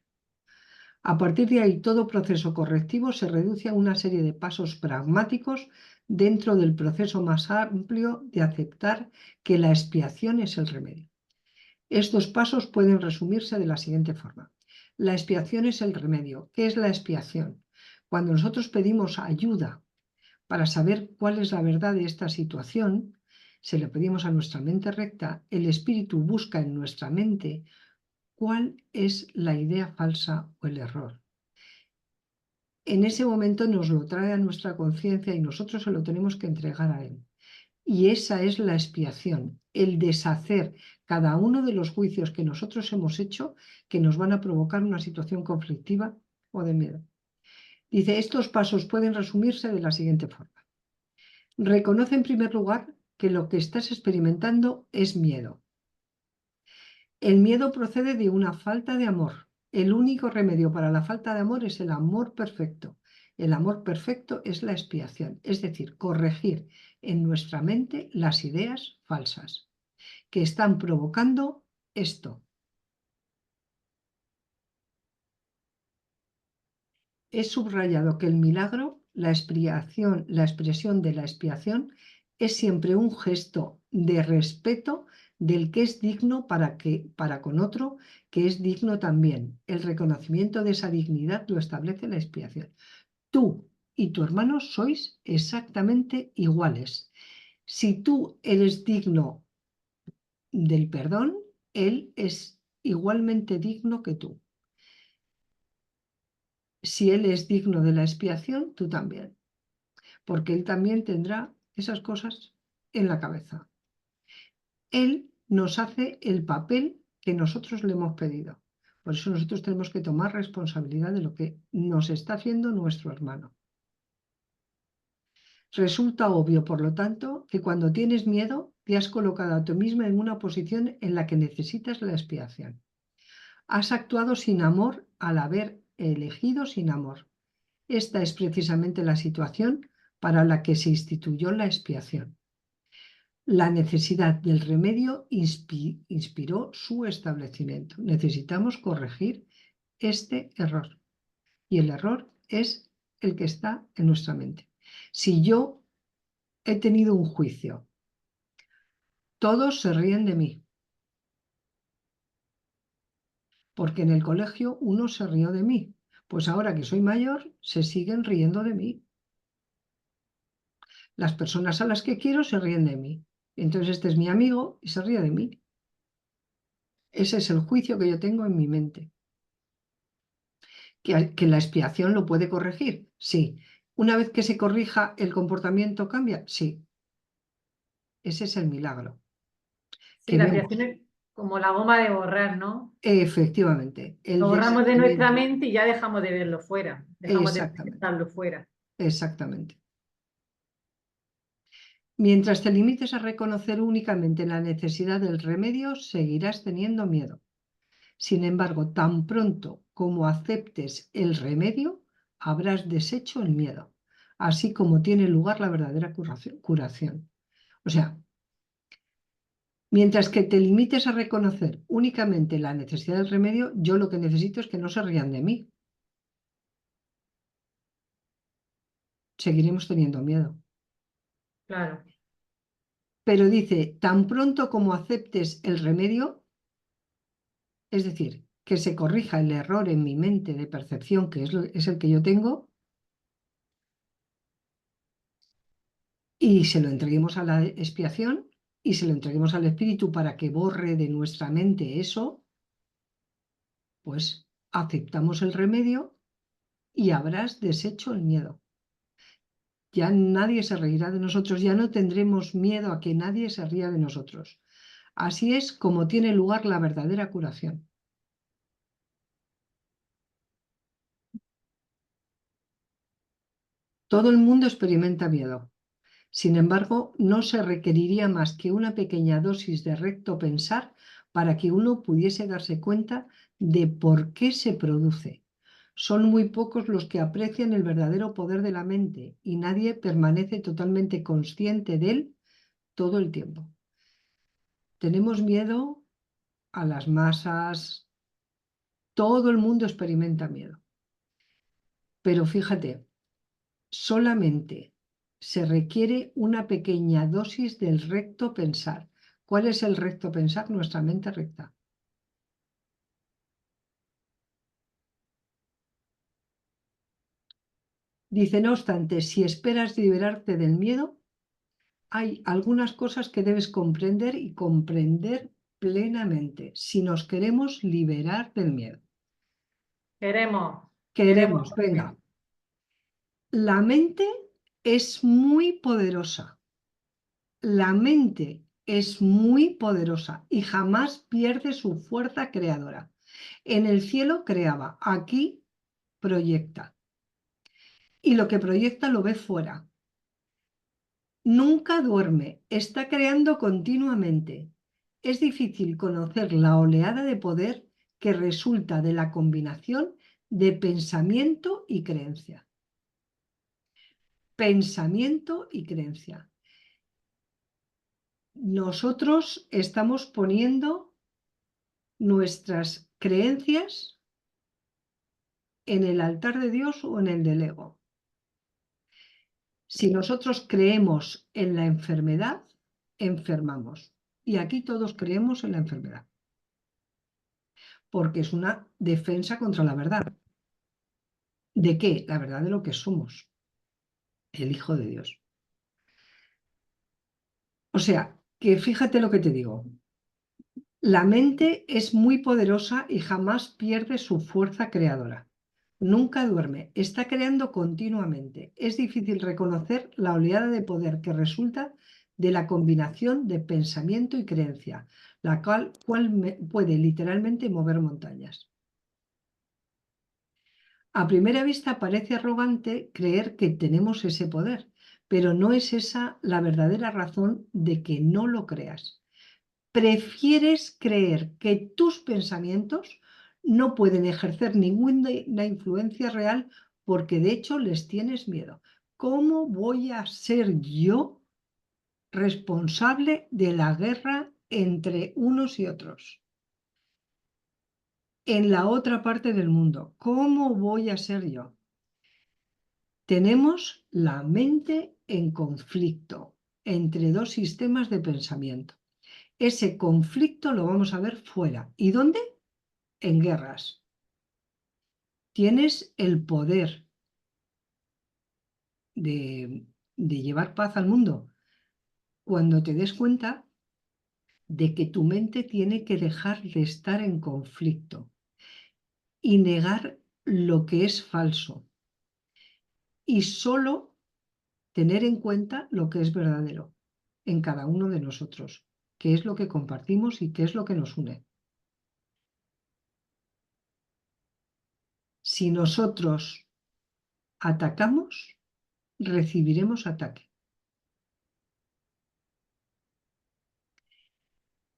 A partir de ahí, todo proceso correctivo se reduce a una serie de pasos pragmáticos dentro del proceso más amplio de aceptar que la expiación es el remedio. Estos pasos pueden resumirse de la siguiente forma. La expiación es el remedio. ¿Qué es la expiación? Cuando nosotros pedimos ayuda para saber cuál es la verdad de esta situación, se le pedimos a nuestra mente recta, el espíritu busca en nuestra mente cuál es la idea falsa o el error. En ese momento nos lo trae a nuestra conciencia y nosotros se lo tenemos que entregar a él. Y esa es la expiación, el deshacer cada uno de los juicios que nosotros hemos hecho que nos van a provocar una situación conflictiva o de miedo. Dice, estos pasos pueden resumirse de la siguiente forma. Reconoce en primer lugar que lo que estás experimentando es miedo. El miedo procede de una falta de amor. El único remedio para la falta de amor es el amor perfecto. El amor perfecto es la expiación, es decir, corregir en nuestra mente las ideas falsas que están provocando esto. He subrayado que el milagro, la expresión de la expiación, es siempre un gesto de respeto del que es digno para con otro que es digno también. El reconocimiento de esa dignidad lo establece la expiación. Tú y tu hermano sois exactamente iguales. Si tú eres digno del perdón, él es igualmente digno que tú. Si él es digno de la expiación, tú también, porque él también tendrá esas cosas en la cabeza. Él nos hace el papel que nosotros le hemos pedido. Por eso nosotros tenemos que tomar responsabilidad de lo que nos está haciendo nuestro hermano. Resulta obvio, por lo tanto, que cuando tienes miedo, te has colocado a tú misma en una posición en la que necesitas la expiación. Has actuado sin amor al haber elegido sin amor. Esta es precisamente la situación para la que se instituyó la expiación. La necesidad del remedio inspiró su establecimiento. Necesitamos corregir este error. Y el error es el que está en nuestra mente. Si yo he tenido un juicio, todos se ríen de mí, porque en el colegio uno se rió de mí. Pues ahora que soy mayor, se siguen riendo de mí. Las personas a las que quiero se ríen de mí. Entonces este es mi amigo y se ríe de mí. Ese es el juicio que yo tengo en mi mente. ¿Que la expiación lo puede corregir? Sí. Una vez que se corrija, ¿el comportamiento cambia? Sí. Ese es el milagro. Sí, Que la vemos, creación es como la goma de borrar, ¿no? efectivamente, Lo el borramos de nuestra deshacimiento. mente y ya dejamos de verlo fuera, dejamos de Exactamente, proyectarlo fuera. exactamente. Mientras te limites a reconocer únicamente la necesidad del remedio, seguirás teniendo miedo. Sin embargo, tan pronto como aceptes el remedio, habrás deshecho el miedo, así como tiene lugar la verdadera curación. O sea, mientras que te limites a reconocer únicamente la necesidad del remedio, yo lo que necesito es que no se rían de mí. Seguiremos teniendo miedo. Claro. Pero dice, tan pronto como aceptes el remedio, es decir, que se corrija el error en mi mente de percepción, que es el que yo tengo, y se lo entreguemos a la expiación y se lo entreguemos al espíritu para que borre de nuestra mente eso, pues aceptamos el remedio y habrás deshecho el miedo. Ya nadie se reirá de nosotros, ya no tendremos miedo a que nadie se ría de nosotros. Así es como tiene lugar la verdadera curación. Todo el mundo experimenta miedo. Sin embargo, no se requeriría más que una pequeña dosis de recto pensar para que uno pudiese darse cuenta de por qué se produce. Son muy pocos los que aprecian el verdadero poder de la mente y nadie permanece totalmente consciente de él todo el tiempo. Tenemos miedo a las masas, todo el mundo experimenta miedo. Pero fíjate, solamente se requiere una pequeña dosis del recto pensar. ¿Cuál es el recto pensar? Nuestra mente recta. Dice, no obstante, si esperas liberarte del miedo, hay algunas cosas que debes comprender y comprender plenamente si nos queremos liberar del miedo. Queremos. Queremos, venga. La mente es muy poderosa. La mente es muy poderosa y jamás pierde su fuerza creadora. En el cielo creaba, aquí proyecta. Y lo que proyecta lo ve fuera. Nunca duerme, está creando continuamente. Es difícil conocer la oleada de poder que resulta de la combinación de pensamiento y creencia. Pensamiento y creencia. Nosotros estamos poniendo nuestras creencias en el altar de Dios o en el del ego. Si nosotros creemos en la enfermedad, enfermamos. Y aquí todos creemos en la enfermedad, porque es una defensa contra la verdad. ¿De qué? La verdad de lo que somos, el Hijo de Dios. O sea, que fíjate lo que te digo. La mente es muy poderosa y jamás pierde su fuerza creadora. Nunca duerme, está creando continuamente. Es difícil reconocer la oleada de poder que resulta de la combinación de pensamiento y creencia, la cual puede literalmente mover montañas. A primera vista parece arrogante creer que tenemos ese poder, pero no es esa la verdadera razón de que no lo creas. Prefieres creer que tus pensamientos no pueden ejercer ninguna influencia real porque de hecho les tienes miedo. ¿Cómo voy a ser yo responsable de la guerra entre unos y otros en la otra parte del mundo? ¿Cómo voy a ser yo? Tenemos la mente en conflicto entre dos sistemas de pensamiento. Ese conflicto lo vamos a ver fuera. ¿Y dónde? En guerras. Tienes el poder de llevar paz al mundo cuando te des cuenta de que tu mente tiene que dejar de estar en conflicto y negar lo que es falso y solo tener en cuenta lo que es verdadero en cada uno de nosotros, qué es lo que compartimos y qué es lo que nos une. Si nosotros atacamos, recibiremos ataque.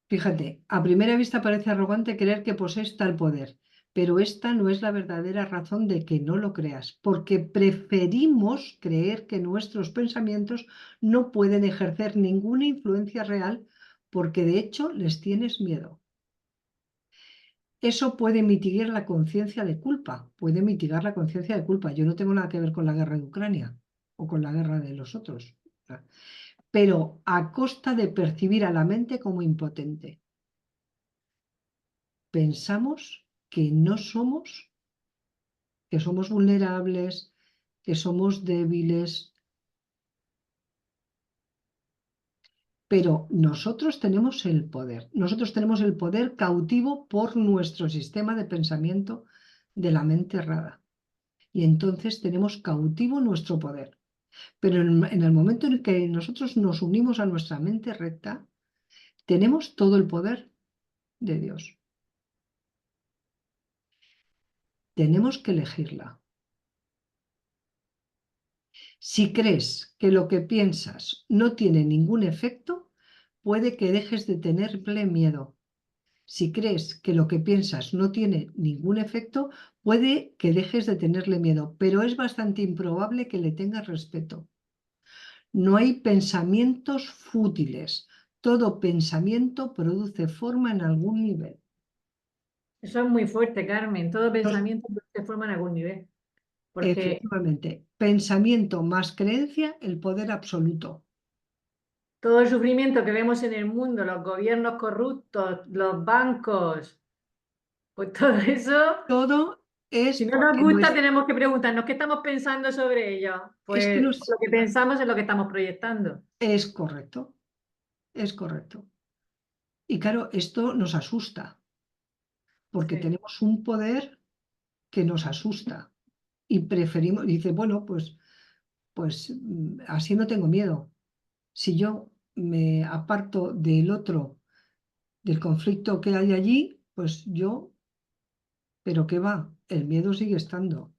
Fíjate, a primera vista parece arrogante creer que posees tal poder, pero esta no es la verdadera razón de que no lo creas, porque preferimos creer que nuestros pensamientos no pueden ejercer ninguna influencia real porque de hecho les tienes miedo. Eso puede mitigar la conciencia de culpa, puede mitigar la conciencia de culpa. Yo no tengo nada que ver con la guerra de Ucrania o con la guerra de los otros, pero a costa de percibir a la mente como impotente. Pensamos que no somos, que somos vulnerables, que somos débiles, pero nosotros tenemos el poder. Nosotros tenemos el poder cautivo por nuestro sistema de pensamiento de la mente errada. Y entonces tenemos cautivo nuestro poder. Pero en el momento en que nosotros nos unimos a nuestra mente recta, tenemos todo el poder de Dios. Tenemos que elegirla. Si crees que lo que piensas no tiene ningún efecto, puede que dejes de tenerle miedo. Si crees que lo que piensas no tiene ningún efecto, puede que dejes de tenerle miedo, pero es bastante improbable que le tengas respeto. No hay pensamientos fútiles. Todo pensamiento produce forma en algún nivel. Eso es muy fuerte, Carmen. Todo Nos- pensamiento se forma en algún nivel. Porque Efectivamente, pensamiento más creencia, el poder absoluto. todo el sufrimiento que vemos en el mundo, los gobiernos corruptos, los bancos, pues todo eso, Todo es si no nos porque gusta, tenemos que preguntarnos qué estamos pensando sobre ello. es que Pues lo que pensamos es lo que estamos proyectando. es correcto, es correcto. Y claro, esto nos asusta, porque Sí. tenemos un poder que nos asusta y preferimos, dice, bueno, pues así no tengo miedo. Si yo me aparto del otro, del conflicto que hay allí, pues yo, pero ¿qué va? El miedo sigue estando.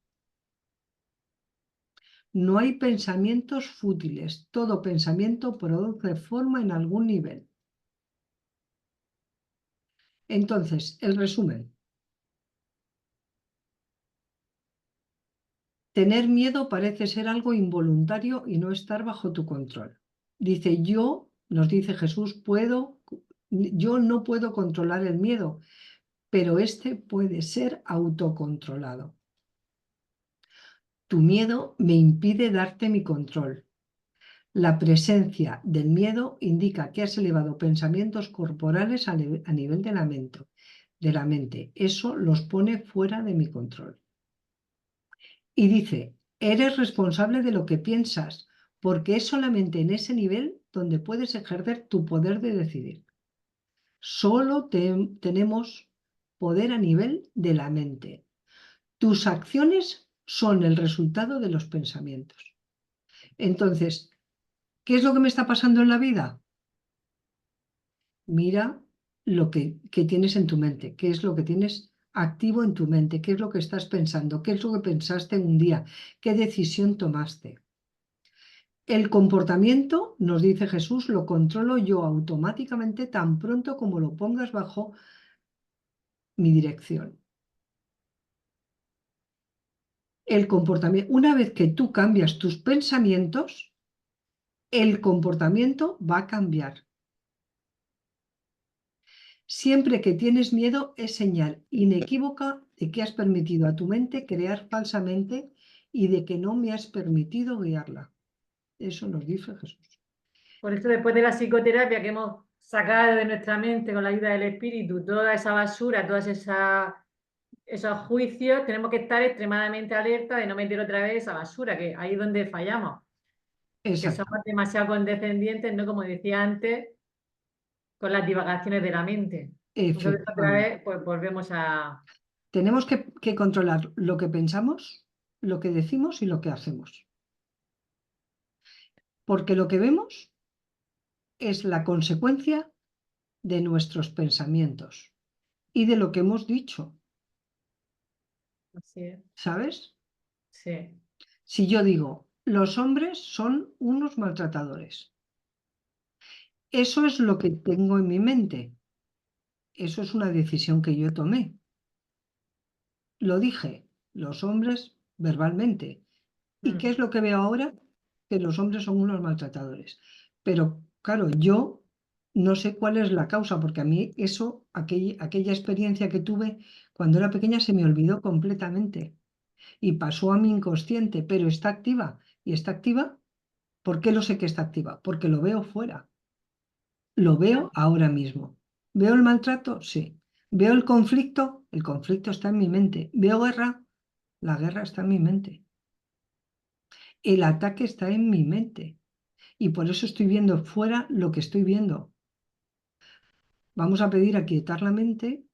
No hay pensamientos fútiles, todo pensamiento produce forma en algún nivel. Entonces, el resumen. Tener miedo parece ser algo involuntario y no estar bajo tu control. Dice, nos dice Jesús, yo no puedo controlar el miedo, pero este puede ser autocontrolado. Tu miedo me impide darte mi control. La presencia del miedo indica que has elevado pensamientos corporales a nivel de la mente. Eso los pone fuera de mi control. Y dice, eres responsable de lo que piensas, porque es solamente en ese nivel donde puedes ejercer tu poder de decidir. Solo tenemos poder a nivel de la mente. Tus acciones son el resultado de los pensamientos. Entonces, ¿qué es lo que me está pasando en la vida? Mira que tienes en tu mente, qué es lo que tienes activo en tu mente, qué es lo que estás pensando, qué es lo que pensaste un día, qué decisión tomaste. El comportamiento, nos dice Jesús, lo controlo yo automáticamente tan pronto como lo pongas bajo mi dirección. El comportamiento, una vez que tú cambias tus pensamientos, el comportamiento va a cambiar. Siempre que tienes miedo es señal inequívoca de que has permitido a tu mente crear falsamente y de que no me has permitido guiarla. Eso nos dice Jesús. Por eso después de la psicoterapia que hemos sacado de nuestra mente con la ayuda del espíritu, toda esa basura, esos juicios, tenemos que estar extremadamente alerta de no meter otra vez esa basura, que ahí es donde fallamos, que Exacto, somos demasiado condescendientes, ¿no? Como decía antes, con las divagaciones de la mente. Entonces otra efectivamente. vez, pues volvemos a... Tenemos que controlar lo que pensamos, lo que decimos y lo que hacemos. Porque lo que vemos es la consecuencia de nuestros pensamientos y de lo que hemos dicho, Así es. ¿sabes? Sí. Si yo digo, los hombres son unos maltratadores, eso es lo que tengo en mi mente, eso es una decisión que yo tomé. Lo dije, los hombres verbalmente. ¿Y qué Mm. es lo que veo ahora? Que los hombres son unos maltratadores. Pero claro, yo no sé cuál es la causa, porque a mí eso, aquella experiencia que tuve cuando era pequeña se me olvidó completamente y pasó a mi inconsciente, pero está activa. ¿Y está activa? ¿Por qué lo sé que está activa? Porque lo veo fuera, lo veo ahora mismo. ¿Veo el maltrato? Sí. ¿Veo el conflicto está en mi mente. ¿Veo guerra? La guerra está en mi mente. El ataque está en mi mente. Y por eso estoy viendo fuera lo que estoy viendo. Vamos a pedir aquietar la mente,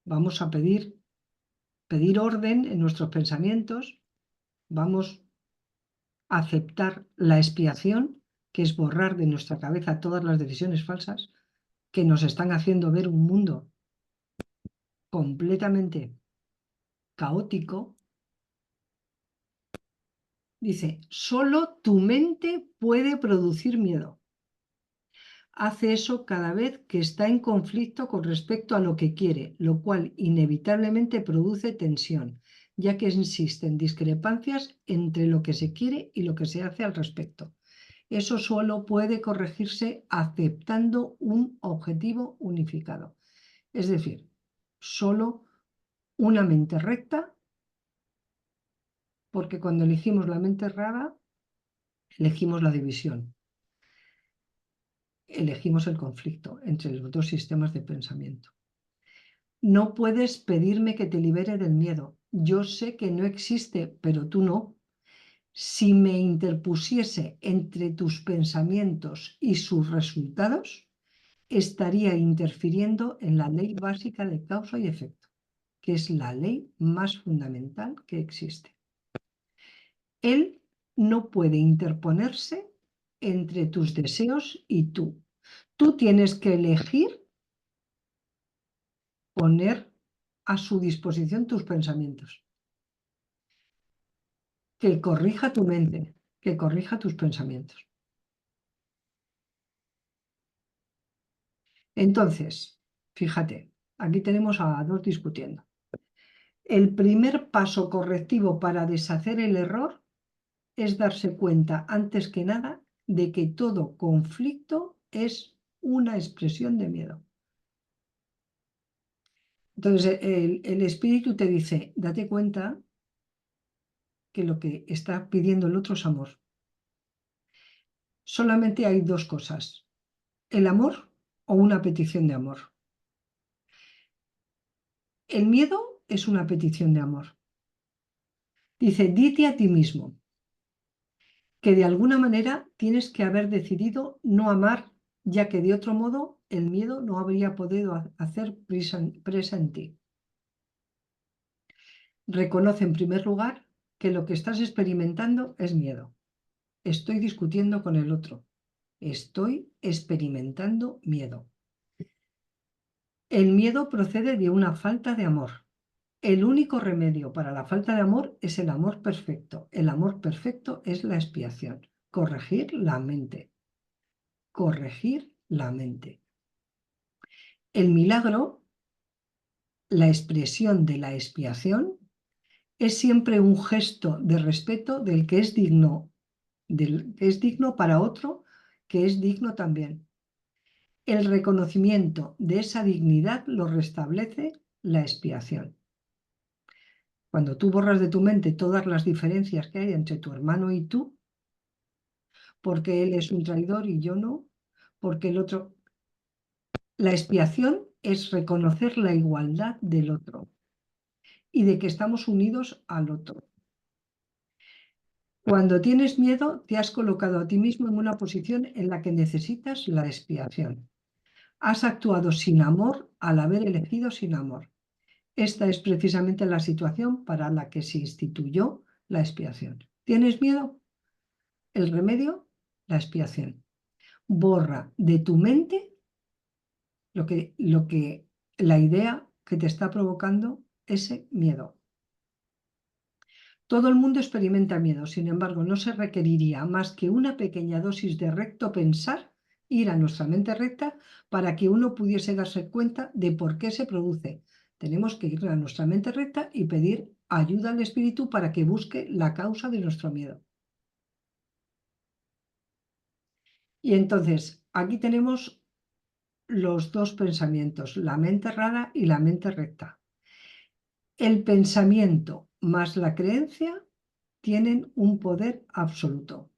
vamos a pedir orden en nuestros pensamientos, vamos a aceptar la expiación, que es borrar de nuestra cabeza todas las decisiones falsas que nos están haciendo ver un mundo completamente caótico. Dice, solo tu mente puede producir miedo. Hace eso cada vez que está en conflicto con respecto a lo que quiere, lo cual inevitablemente produce tensión, ya que existen discrepancias entre lo que se quiere y lo que se hace al respecto. Eso solo puede corregirse aceptando un objetivo unificado. Es decir, solo una mente recta, porque cuando elegimos la mente errada, elegimos la división, elegimos el conflicto entre los dos sistemas de pensamiento. No puedes pedirme que te libere del miedo. Yo sé que no existe, pero tú no. Si me interpusiese entre tus pensamientos y sus resultados, estaría interfiriendo en la ley básica de causa y efecto, que es la ley más fundamental que existe. Él no puede interponerse entre tus deseos y tú. Tú tienes que elegir poner a su disposición tus pensamientos. Que corrija tu mente, que corrija tus pensamientos. Entonces, fíjate, aquí tenemos a dos discutiendo. El primer paso correctivo para deshacer el error es darse cuenta, antes que nada, de que todo conflicto es una expresión de miedo. Entonces, el espíritu te dice, date cuenta que lo que está pidiendo el otro es amor. Solamente hay dos cosas, el amor o una petición de amor. El miedo es una petición de amor. Dice, dite a ti mismo que de alguna manera tienes que haber decidido no amar, ya que de otro modo el miedo no habría podido hacer presa en ti. Reconoce en primer lugar que lo que estás experimentando es miedo. Estoy discutiendo con el otro. Estoy experimentando miedo. El miedo procede de una falta de amor. El único remedio para la falta de amor es el amor perfecto. El amor perfecto es la expiación. Corregir la mente. Corregir la mente. El milagro, la expresión de la expiación, es siempre un gesto de respeto del que es digno para otro, que es digno también. El reconocimiento de esa dignidad lo restablece la expiación. Cuando tú borras de tu mente todas las diferencias que hay entre tu hermano y tú, porque él es un traidor y yo no, porque el otro... La expiación es reconocer la igualdad del otro y de que estamos unidos al otro. Cuando tienes miedo, te has colocado a ti mismo en una posición en la que necesitas la expiación. Has actuado sin amor al haber elegido sin amor. Esta es precisamente la situación para la que se instituyó la expiación. ¿Tienes miedo? El remedio, la expiación. Borra de tu mente la idea que te está provocando ese miedo. Todo el mundo experimenta miedo, sin embargo, no se requeriría más que una pequeña dosis de recto pensar, ir a nuestra mente recta, para que uno pudiese darse cuenta de por qué se produce. Tenemos que ir a nuestra mente recta y pedir ayuda al espíritu para que busque la causa de nuestro miedo. Y entonces, aquí tenemos los dos pensamientos, la mente errada y la mente recta. El pensamiento más la creencia tienen un poder absoluto.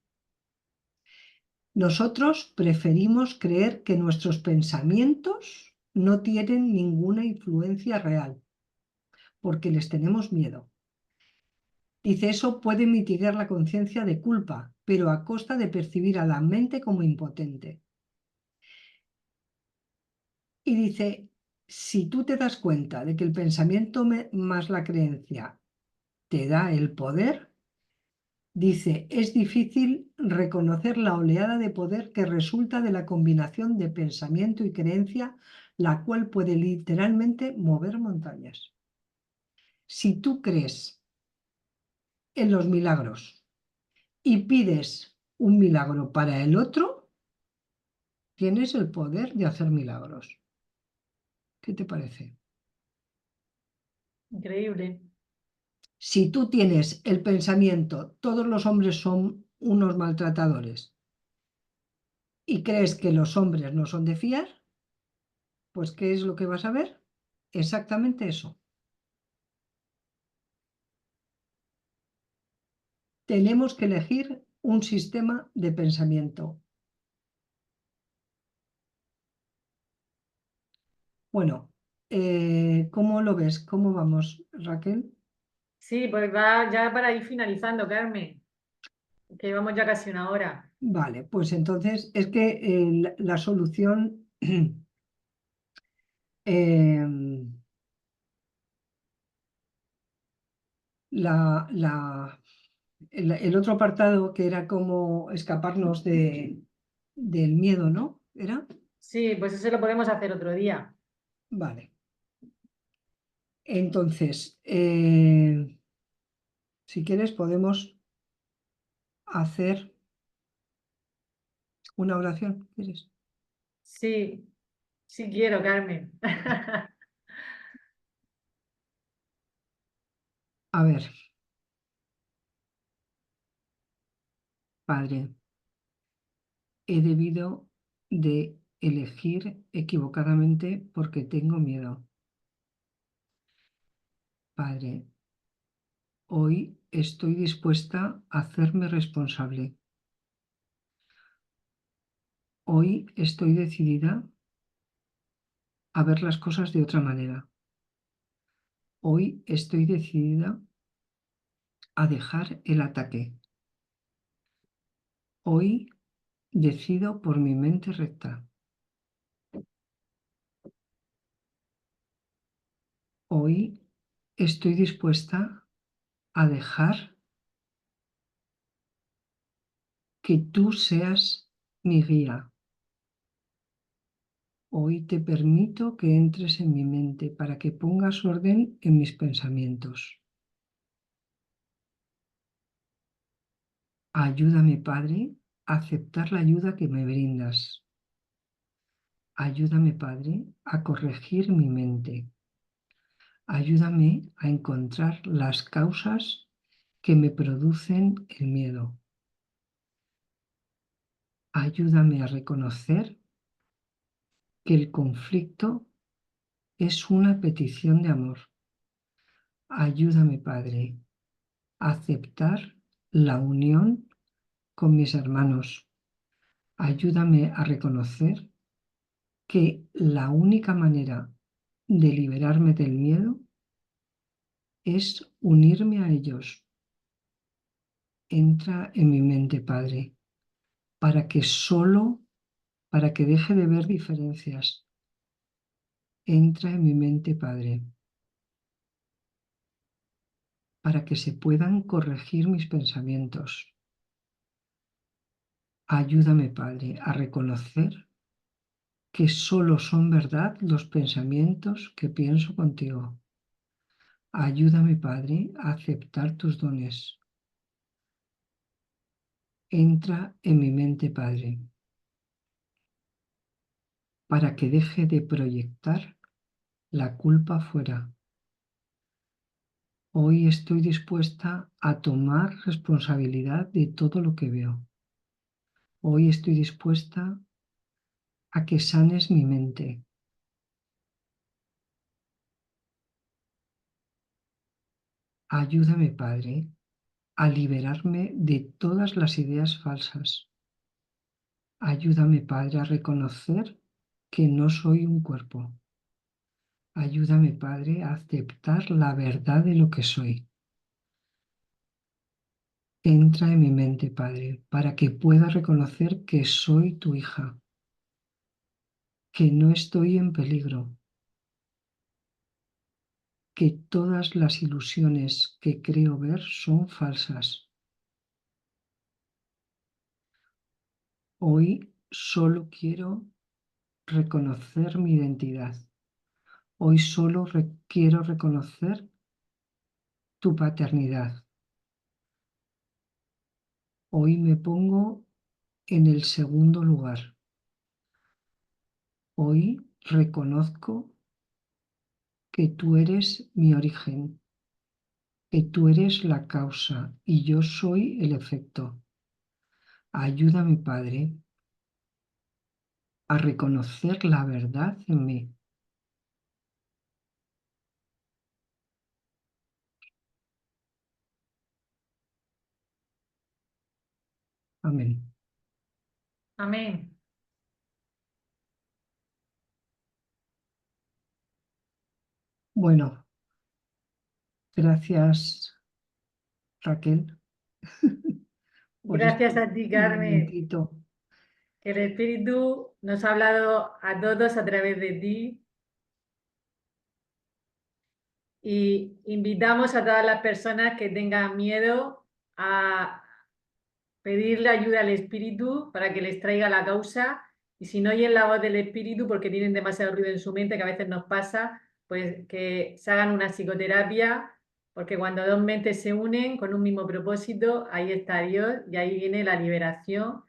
Nosotros preferimos creer que nuestros pensamientos no tienen ninguna influencia real, porque les tenemos miedo. Dice, eso puede mitigar la conciencia de culpa, pero a costa de percibir a la mente como impotente. Y dice, si tú te das cuenta de que el pensamiento más la creencia te da el poder, dice, es difícil reconocer la oleada de poder que resulta de la combinación de pensamiento y creencia, la cual puede literalmente mover montañas. Si tú crees en los milagros y pides un milagro para el otro, tienes el poder de hacer milagros. ¿Qué te parece? Increíble. Si tú tienes el pensamiento, todos los hombres son unos maltratadores, y crees que los hombres no son de fiar, pues ¿qué es lo que vas a ver? Exactamente eso. Tenemos que elegir un sistema de pensamiento. Bueno, ¿cómo lo ves? ¿Cómo vamos, Raquel? Sí, pues va ya para ir finalizando, Carmen, que llevamos ya casi una hora. Vale, pues entonces es que la solución Em, la, la- el otro apartado que era como escaparnos del miedo, ¿no? ¿Era? Sí, pues eso lo podemos hacer otro día. Vale. Entonces, si quieres, podemos hacer una oración. ¿Quieres? Sí, sí quiero, Carmen. A ver, Padre, he debido de elegir equivocadamente porque tengo miedo. Padre, hoy estoy dispuesta a hacerme responsable. Hoy estoy decidida a ver las cosas de otra manera. Hoy estoy decidida a dejar el ataque. Hoy decido por mi mente recta. Hoy estoy dispuesta a dejar que tú seas mi guía. Hoy te permito que entres en mi mente para que pongas orden en mis pensamientos. Ayúdame, Padre, a aceptar la ayuda que me brindas. Ayúdame, Padre, a corregir mi mente. Ayúdame a encontrar las causas que me producen el miedo. Ayúdame a reconocer que el conflicto es una petición de amor. Ayúdame, Padre, a aceptar la unión con mis hermanos. Ayúdame a reconocer que la única manera de liberarme del miedo es unirme a ellos. Entra en mi mente, Padre, para que para que deje de ver diferencias. Entra en mi mente, Padre, para que se puedan corregir mis pensamientos. Ayúdame, Padre, a reconocer que solo son verdad los pensamientos que pienso contigo. Ayúdame, Padre, a aceptar tus dones. Entra en mi mente, Padre, para que deje de proyectar la culpa fuera. Hoy estoy dispuesta a tomar responsabilidad de todo lo que veo. Hoy estoy dispuesta a que sanes mi mente. Ayúdame, Padre, a liberarme de todas las ideas falsas. Ayúdame, Padre, a reconocer que no soy un cuerpo. Ayúdame, Padre, a aceptar la verdad de lo que soy. Entra en mi mente, Padre, para que pueda reconocer que soy tu hija, que no estoy en peligro, que todas las ilusiones que creo ver son falsas. Hoy solo quiero reconocer mi identidad. Hoy solo quiero reconocer tu paternidad. Hoy me pongo en el segundo lugar. Hoy reconozco que tú eres mi origen, que tú eres la causa y yo soy el efecto. Ayúdame, Padre, a reconocer la verdad en mí. Amén. Amén. Bueno, gracias, Raquel, por Gracias este a ti, Carmen. momentito. que el Espíritu nos ha hablado a todos a través de ti y invitamos a todas las personas que tengan miedo a pedirle ayuda al Espíritu para que les traiga la causa y si no oyen la voz del Espíritu porque tienen demasiado ruido en su mente, que a veces nos pasa, pues que se hagan una psicoterapia, porque cuando dos mentes se unen con un mismo propósito, ahí está Dios y ahí viene la liberación.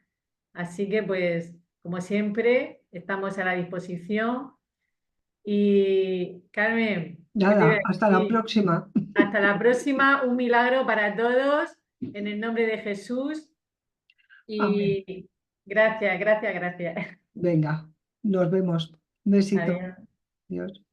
Así que pues, como siempre, estamos a la disposición. Y Carmen, ¿qué te iba a Nada, hasta la decir? próxima. Hasta la próxima, un milagro para todos, en el nombre de Jesús. Amén. Y gracias, gracias, gracias. Venga, nos vemos. Un besito. Adiós. Adiós.